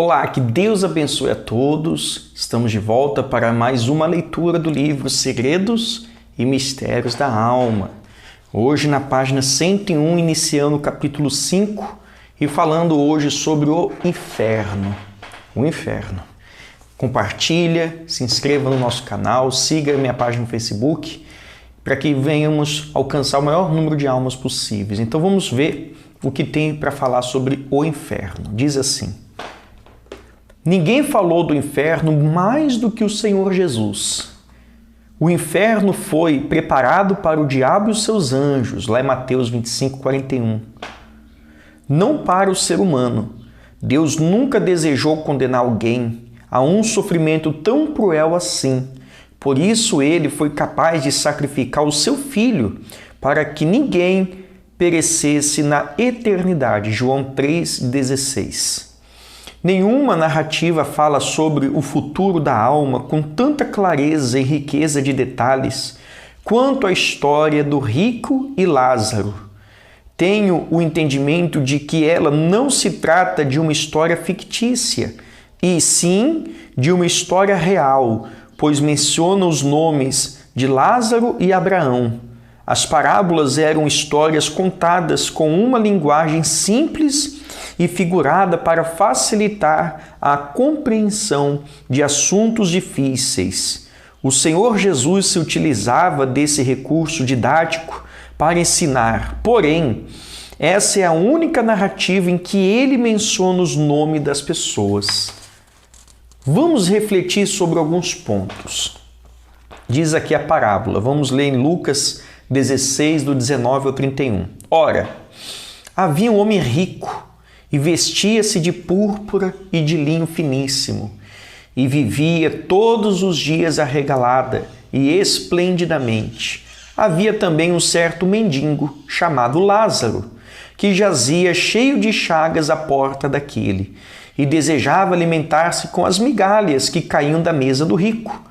Olá, que Deus abençoe a todos. Estamos de volta para mais uma leitura do livro Segredos e Mistérios da Alma. Hoje na página 101, iniciando o capítulo 5 e falando hoje sobre o inferno. O inferno. Compartilha, se inscreva no nosso canal, siga minha página no Facebook para que venhamos alcançar o maior número de almas possíveis. Então vamos ver o que tem para falar sobre o inferno. Diz assim: ninguém falou do inferno mais do que o Senhor Jesus. O inferno foi preparado para o diabo e os seus anjos, lá em Mateus 25:41. Não para o ser humano. Deus nunca desejou condenar alguém a um sofrimento tão cruel assim. Por isso ele foi capaz de sacrificar o seu filho para que ninguém perecesse na eternidade. João 3,16. Nenhuma narrativa fala sobre o futuro da alma com tanta clareza e riqueza de detalhes quanto a história do rico e Lázaro. Tenho o entendimento de que ela não se trata de uma história fictícia, e sim de uma história real, pois menciona os nomes de Lázaro e Abraão. As parábolas eram histórias contadas com uma linguagem simples e figurada para facilitar a compreensão de assuntos difíceis. O Senhor Jesus se utilizava desse recurso didático para ensinar, porém, essa é a única narrativa em que ele menciona os nomes das pessoas. Vamos refletir sobre alguns pontos. Diz aqui a parábola, vamos ler em Lucas 16, do 19 ao 31. Ora, havia um homem rico e vestia-se de púrpura e de linho finíssimo, e vivia todos os dias arregalada e esplendidamente. Havia também um certo mendigo, chamado Lázaro, que jazia cheio de chagas à porta daquele, e desejava alimentar-se com as migalhas que caíam da mesa do rico.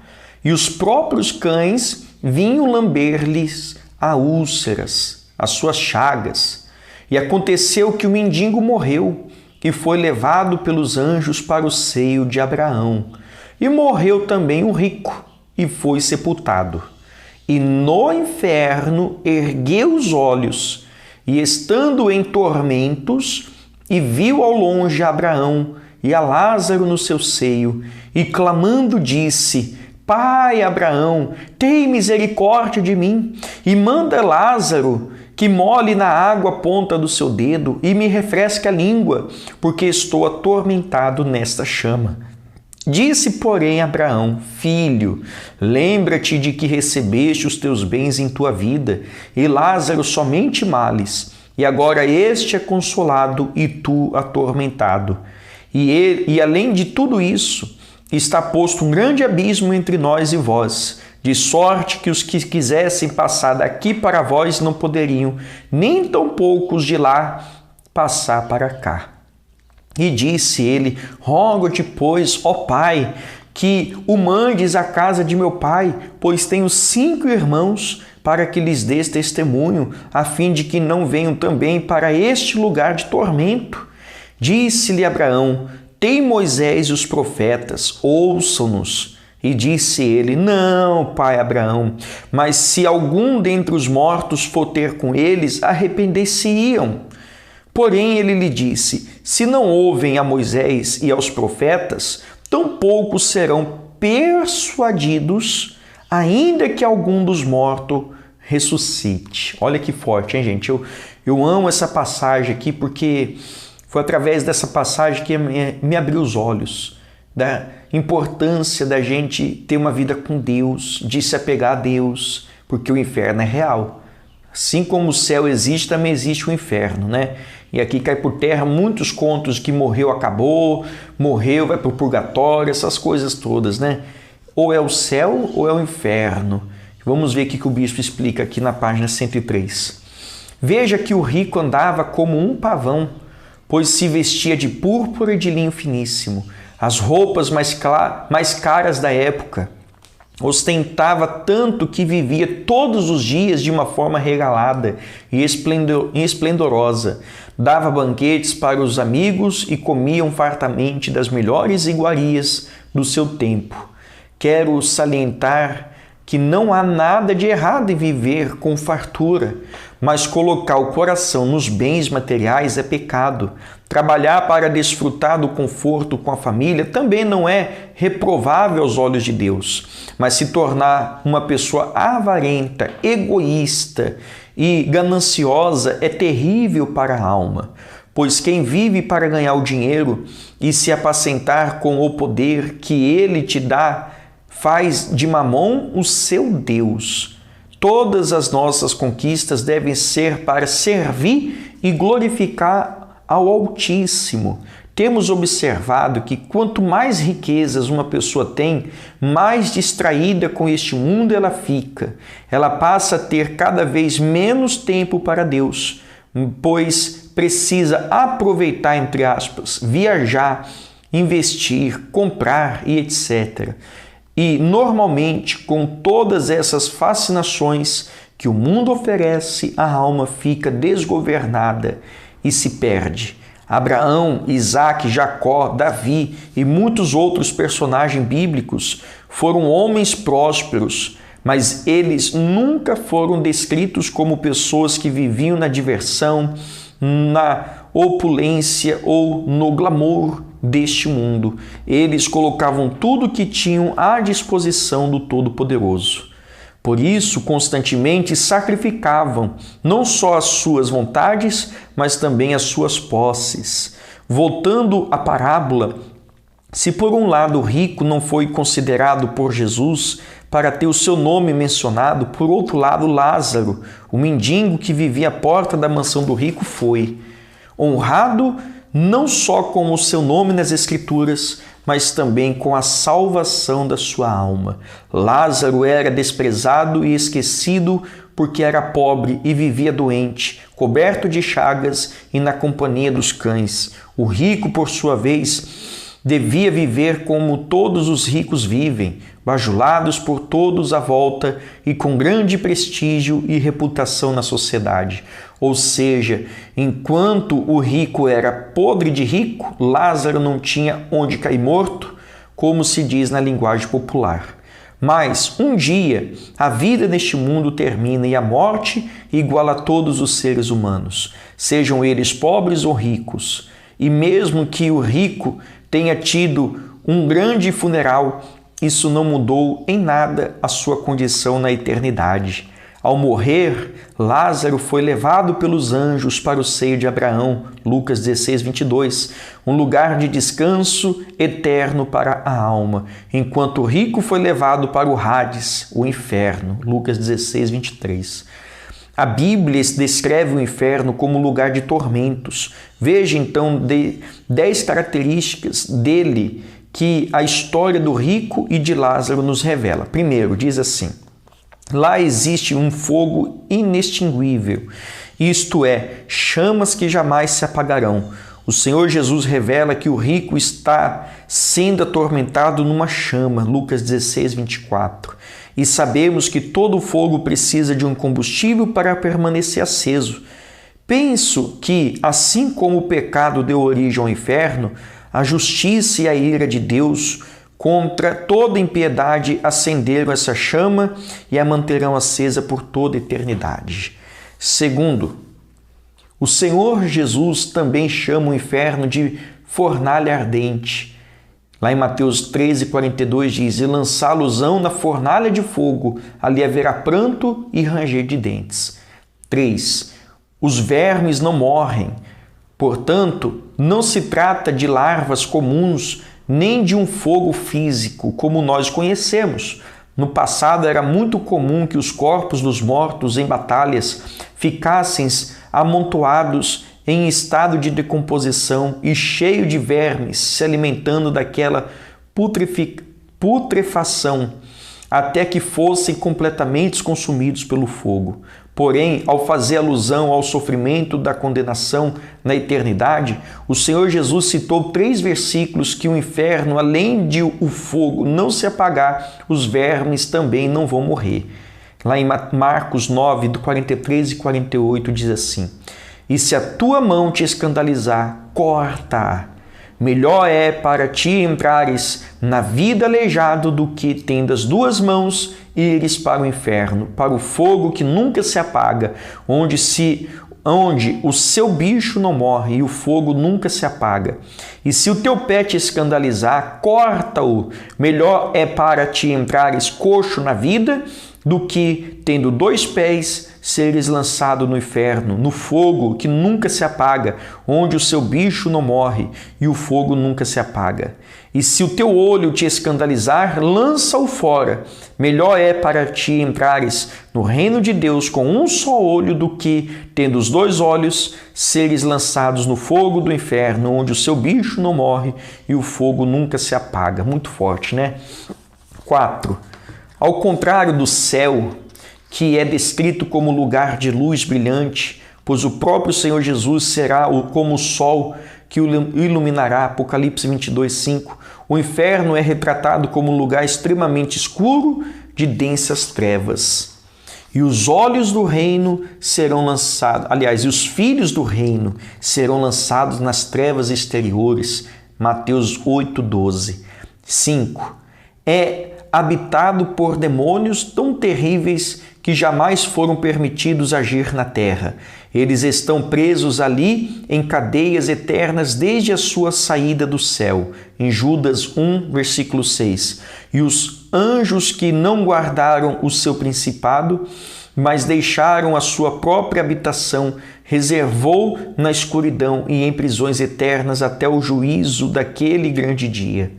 E os próprios cães vinham lamber-lhes as úlceras, as suas chagas. E aconteceu que o mendigo morreu e foi levado pelos anjos para o seio de Abraão. E morreu também o rico e foi sepultado. E no inferno ergueu os olhos e, estando em tormentos, e viu ao longe Abraão e a Lázaro no seu seio, e clamando disse: Pai Abraão, tem misericórdia de mim, e manda Lázaro que molhe na água a ponta do seu dedo e me refresque a língua, porque estou atormentado nesta chama. Disse, porém, Abraão: Filho, lembra-te de que recebeste os teus bens em tua vida, e Lázaro somente males, e agora este é consolado e tu atormentado. E além de tudo isso, está posto um grande abismo entre nós e vós, de sorte que os que quisessem passar daqui para vós não poderiam, nem tampouco os de lá passar para cá. E disse ele: Rogo-te, pois, ó Pai, que o mandes à casa de meu pai, pois tenho 5 irmãos, para que lhes dês testemunho, a fim de que não venham também para este lugar de tormento. Disse-lhe Abraão: Tem Moisés e os profetas, ouçam-nos. E disse ele: Não, pai Abraão, mas se algum dentre os mortos for ter com eles, arrepender-se-iam. Porém ele lhe disse: Se não ouvem a Moisés e aos profetas, tampouco serão persuadidos, ainda que algum dos mortos ressuscite. Olha que forte, hein, gente? Eu amo essa passagem aqui porque foi através dessa passagem que me abriu os olhos da importância da gente ter uma vida com Deus, de se apegar a Deus, porque o inferno é real. Assim como o céu existe, também existe o inferno, né? E aqui cai por terra muitos contos que morreu, acabou, morreu, vai para o purgatório, essas coisas todas, né? Ou é o céu ou é o inferno. Vamos ver o que o bispo explica aqui na página 103. Veja que o rico andava como um pavão, pois se vestia de púrpura e de linho finíssimo, as roupas mais caras da época. Ostentava tanto que vivia todos os dias de uma forma regalada e esplendorosa. Dava banquetes para os amigos e comiam fartamente das melhores iguarias do seu tempo. Quero salientar que não há nada de errado em viver com fartura, mas colocar o coração nos bens materiais é pecado. Trabalhar para desfrutar do conforto com a família também não é reprovável aos olhos de Deus, mas se tornar uma pessoa avarenta, egoísta e gananciosa é terrível para a alma, pois quem vive para ganhar o dinheiro e se apacentar com o poder que ele te dá, faz de Mamon o seu Deus. Todas as nossas conquistas devem ser para servir e glorificar ao Altíssimo. Temos observado que quanto mais riquezas uma pessoa tem, mais distraída com este mundo ela fica. Ela passa a ter cada vez menos tempo para Deus, pois precisa aproveitar, entre aspas, viajar, investir, comprar e etc. E, normalmente, com todas essas fascinações que o mundo oferece, a alma fica desgovernada e se perde. Abraão, Isaac, Jacó, Davi e muitos outros personagens bíblicos foram homens prósperos, mas eles nunca foram descritos como pessoas que viviam na diversão, na opulência ou no glamour deste mundo. Eles colocavam tudo o que tinham à disposição do Todo-Poderoso. Por isso, constantemente sacrificavam não só as suas vontades, mas também as suas posses. Voltando à parábola, se por um lado o rico não foi considerado por Jesus para ter o seu nome mencionado, por outro lado Lázaro, o mendigo que vivia à porta da mansão do rico, foi honrado não só com o seu nome nas Escrituras, mas também com a salvação da sua alma. Lázaro era desprezado e esquecido porque era pobre e vivia doente, coberto de chagas e na companhia dos cães. O rico, por sua vez, devia viver como todos os ricos vivem, bajulados por todos à volta e com grande prestígio e reputação na sociedade. Ou seja, enquanto o rico era podre de rico, Lázaro não tinha onde cair morto, como se diz na linguagem popular. Mas um dia a vida neste mundo termina e a morte iguala a todos os seres humanos, sejam eles pobres ou ricos. E mesmo que o rico tenha tido um grande funeral, isso não mudou em nada a sua condição na eternidade. Ao morrer, Lázaro foi levado pelos anjos para o seio de Abraão, Lucas 16, 22, um lugar de descanso eterno para a alma, enquanto o rico foi levado para o Hades, o inferno, Lucas 16, 23. A Bíblia descreve o inferno como lugar de tormentos. Veja então 10 características dele que a história do rico e de Lázaro nos revela. Primeiro, diz assim: lá existe um fogo inextinguível, isto é, chamas que jamais se apagarão. O Senhor Jesus revela que o rico está sendo atormentado numa chama, Lucas 16, 24. E sabemos que todo fogo precisa de um combustível para permanecer aceso. Penso que, assim como o pecado deu origem ao inferno, a justiça e a ira de Deus contra toda impiedade acenderam essa chama e a manterão acesa por toda a eternidade. Segundo, o Senhor Jesus também chama o inferno de fornalha ardente. Lá em Mateus 13, 42 diz: e lançá-los-ão na fornalha de fogo, ali haverá pranto e ranger de dentes. 3. Os vermes não morrem. Portanto, não se trata de larvas comuns, nem de um fogo físico, como nós conhecemos. No passado era muito comum que os corpos dos mortos em batalhas ficassem amontoados em estado de decomposição e cheio de vermes, se alimentando daquela putrefação, até que fossem completamente consumidos pelo fogo. Porém, ao fazer alusão ao sofrimento da condenação na eternidade, o Senhor Jesus citou 3 versículos que o inferno, além de o fogo não se apagar, os vermes também não vão morrer. Lá em Marcos 9, do 43 e 48, diz assim: E se a tua mão te escandalizar, corta-a. Melhor é para ti entrares na vida aleijado do que, tendo as 2 mãos, ires para o inferno, para o fogo que nunca se apaga, onde o seu bicho não morre e o fogo nunca se apaga. E se o teu pé te escandalizar, corta-o. Melhor é para ti entrares coxo na vida do que, tendo 2 pés, seres lançado no inferno, no fogo que nunca se apaga, onde o seu bicho não morre e o fogo nunca se apaga. E se o teu olho te escandalizar, lança-o fora. Melhor é para ti entrares no reino de Deus com um só olho do que, tendo os 2 olhos, seres lançados no fogo do inferno, onde o seu bicho não morre e o fogo nunca se apaga. Muito forte, né? 4. Ao contrário do céu, que é descrito como lugar de luz brilhante, pois o próprio Senhor Jesus será como o sol que o iluminará, Apocalipse 22, 5. O inferno é retratado como um lugar extremamente escuro, de densas trevas. E os olhos do reino serão lançados, e os filhos do reino serão lançados nas trevas exteriores, Mateus 8, 12. 5. É habitado por demônios tão terríveis que jamais foram permitidos agir na terra. Eles estão presos ali em cadeias eternas desde a sua saída do céu, em Judas 1, versículo 6. E os anjos que não guardaram o seu principado, mas deixaram a sua própria habitação, reservou na escuridão e em prisões eternas até o juízo daquele grande dia.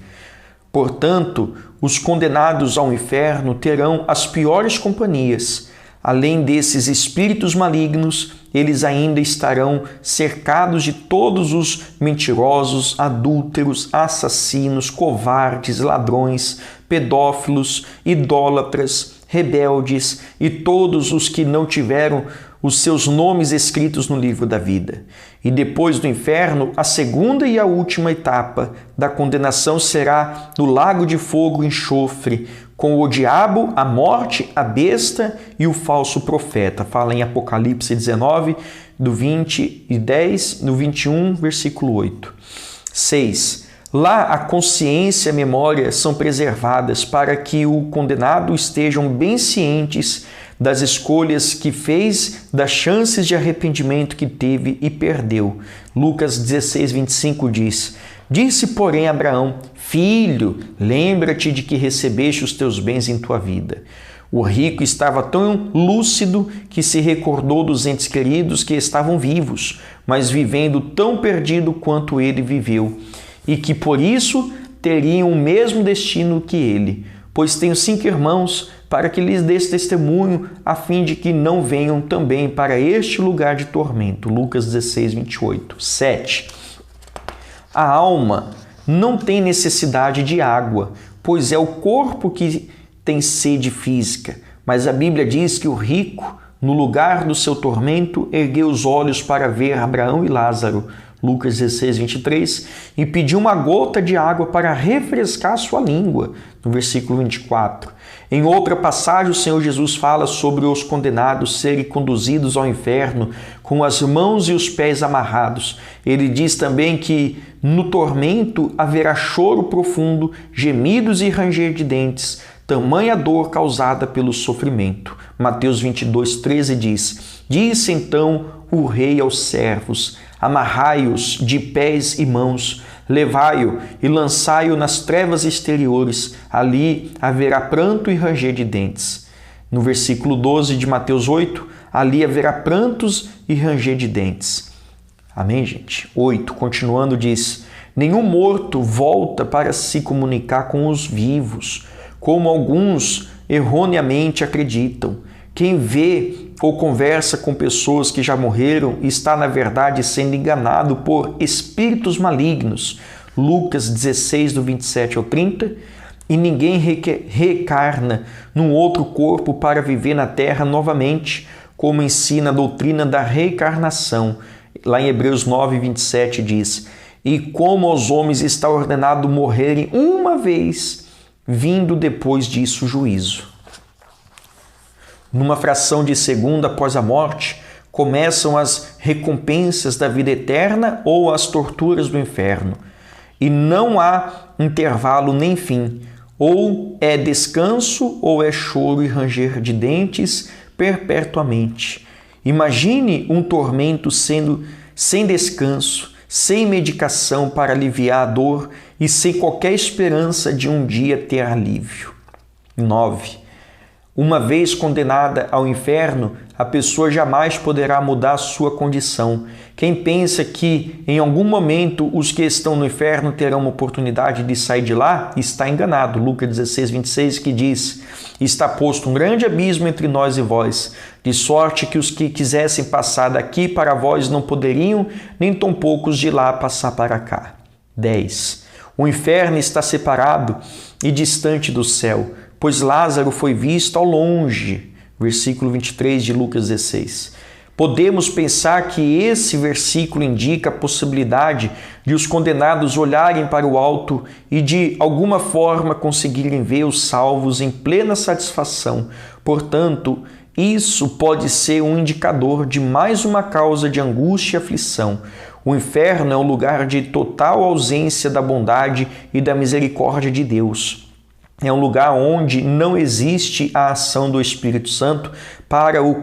Portanto, os condenados ao inferno terão as piores companhias. Além desses espíritos malignos, eles ainda estarão cercados de todos os mentirosos, adúlteros, assassinos, covardes, ladrões, pedófilos, idólatras, rebeldes e todos os que não tiveram os seus nomes escritos no livro da vida. E depois do inferno, a segunda e a última etapa da condenação será no lago de fogo e enxofre, com o diabo, a morte, a besta e o falso profeta. Fala em Apocalipse 19, do 20 e 10, do 21, versículo 8. 6. Lá a consciência e a memória são preservadas para que o condenado estejam bem cientes das escolhas que fez, das chances de arrependimento que teve e perdeu. Lucas 16, 25 diz: Disse, porém, Abraão: Filho, lembra-te de que recebeste os teus bens em tua vida. O rico estava tão lúcido que se recordou dos entes queridos que estavam vivos, mas vivendo tão perdido quanto ele viveu, e que por isso teriam o mesmo destino que ele. Pois tenho 5 irmãos, para que lhes dês testemunho, a fim de que não venham também para este lugar de tormento. Lucas 16, 28. 7. A alma não tem necessidade de água, pois é o corpo que tem sede física. Mas a Bíblia diz que o rico, no lugar do seu tormento, ergueu os olhos para ver Abraão e Lázaro, Lucas 16, 23, e pediu uma gota de água para refrescar sua língua, no versículo 24. Em outra passagem, o Senhor Jesus fala sobre os condenados serem conduzidos ao inferno com as mãos e os pés amarrados. Ele diz também que no tormento haverá choro profundo, gemidos e ranger de dentes, tamanha dor causada pelo sofrimento. Mateus 22, 13 diz: Disse então o rei aos servos: Amarrai-os de pés e mãos, levai-o e lançai-o nas trevas exteriores, ali haverá pranto e ranger de dentes. No versículo 12 de Mateus 8, ali haverá prantos e ranger de dentes. Amém, gente? 8, continuando, diz: Nenhum morto volta para se comunicar com os vivos, como alguns erroneamente acreditam. Quem vê ou conversa com pessoas que já morreram está, na verdade, sendo enganado por espíritos malignos. Lucas 16, do 27 ao 30. E ninguém reencarna num outro corpo para viver na terra novamente. como ensina a doutrina da reencarnação. Lá em Hebreus 9:27 diz: e como aos homens está ordenado morrerem uma vez, vindo depois disso o juízo. Numa fração de segundo após a morte, começam as recompensas da vida eterna ou as torturas do inferno. E não há intervalo nem fim. Ou é descanso ou é choro e ranger de dentes perpetuamente. Imagine um tormento sendo sem descanso, sem medicação para aliviar a dor e sem qualquer esperança de um dia ter alívio. 9. Uma vez condenada ao inferno, a pessoa jamais poderá mudar a sua condição. Quem pensa que em algum momento os que estão no inferno terão uma oportunidade de sair de lá, está enganado. Lucas 16:26 que diz: está posto um grande abismo entre nós e vós, de sorte que os que quisessem passar daqui para vós não poderiam, nem tampouco os de lá passar para cá. 10. O inferno está separado e distante do céu, pois Lázaro foi visto ao longe. Versículo 23 de Lucas 16. Podemos pensar que esse versículo indica a possibilidade de os condenados olharem para o alto e de alguma forma conseguirem ver os salvos em plena satisfação. Portanto, isso pode ser um indicador de mais uma causa de angústia e aflição. O inferno é um lugar de total ausência da bondade e da misericórdia de Deus. É um lugar onde não existe a ação do Espírito Santo para o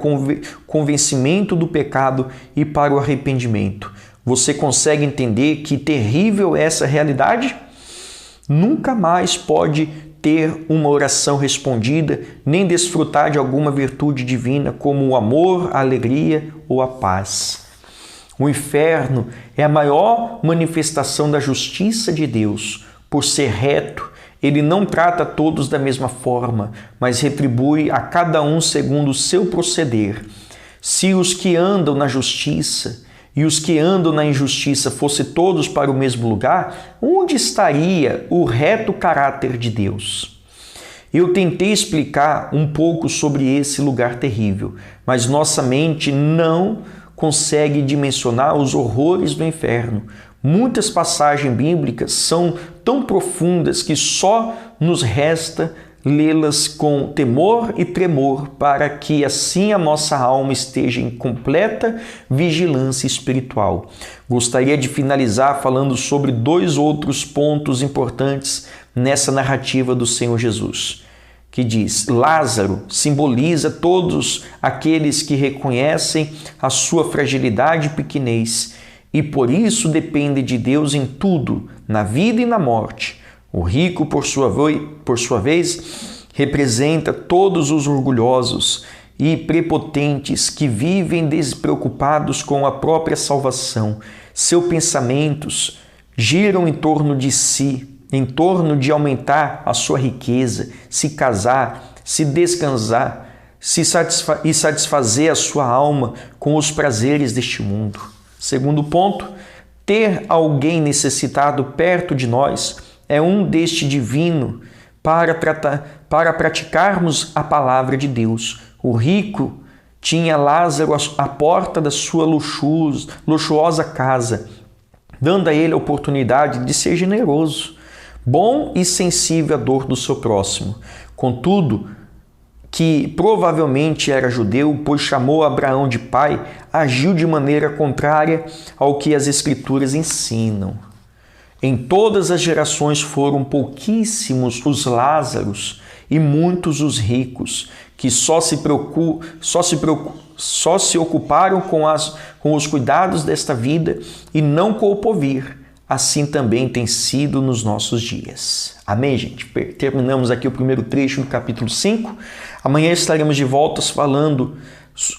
convencimento do pecado e para o arrependimento. Você consegue entender que terrível é essa realidade? Nunca mais pode ter uma oração respondida, nem desfrutar de alguma virtude divina como o amor, a alegria ou a paz. O inferno é a maior manifestação da justiça de Deus. Por ser reto, ele não trata todos da mesma forma, mas retribui a cada um segundo o seu proceder. Se os que andam na justiça e os que andam na injustiça fossem todos para o mesmo lugar, onde estaria o reto caráter de Deus? Eu tentei explicar um pouco sobre esse lugar terrível, mas nossa mente não consegue dimensionar os horrores do inferno. Muitas passagens bíblicas são tão profundas que só nos resta lê-las com temor e tremor para que assim a nossa alma esteja em completa vigilância espiritual. Gostaria de finalizar falando sobre 2 outros pontos importantes nessa narrativa do Senhor Jesus, que diz: Lázaro simboliza todos aqueles que reconhecem a sua fragilidade e pequenez e por isso depende de Deus em tudo, na vida e na morte. O rico, por sua vez, representa todos os orgulhosos e prepotentes que vivem despreocupados com a própria salvação. Seus pensamentos giram em torno de si, em torno de aumentar a sua riqueza, se casar, se descansar, e satisfazer a sua alma com os prazeres deste mundo. Segundo ponto, ter alguém necessitado perto de nós é um deste divino para praticarmos a palavra de Deus. O rico tinha Lázaro à porta da sua luxuosa casa, dando a ele a oportunidade de ser generoso, bom e sensível à dor do seu próximo. Contudo, que provavelmente era judeu, pois chamou Abraão de pai, agiu de maneira contrária ao que as Escrituras ensinam. Em todas as gerações foram pouquíssimos os Lázaros e muitos os ricos, que só se ocuparam com os cuidados desta vida e não com o porvir. Assim também tem sido nos nossos dias. Amém, gente? Terminamos aqui o primeiro trecho do capítulo 5. Amanhã estaremos de volta falando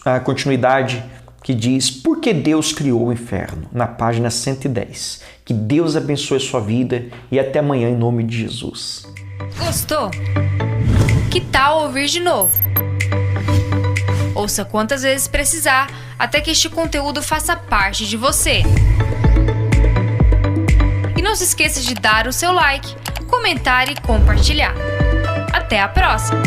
a continuidade que diz por que Deus criou o inferno, na página 110. Que Deus abençoe a sua vida e até amanhã em nome de Jesus. Gostou? Que tal ouvir de novo? Ouça quantas vezes precisar até que este conteúdo faça parte de você. E não se esqueça de dar o seu like, comentar e compartilhar. Até a próxima!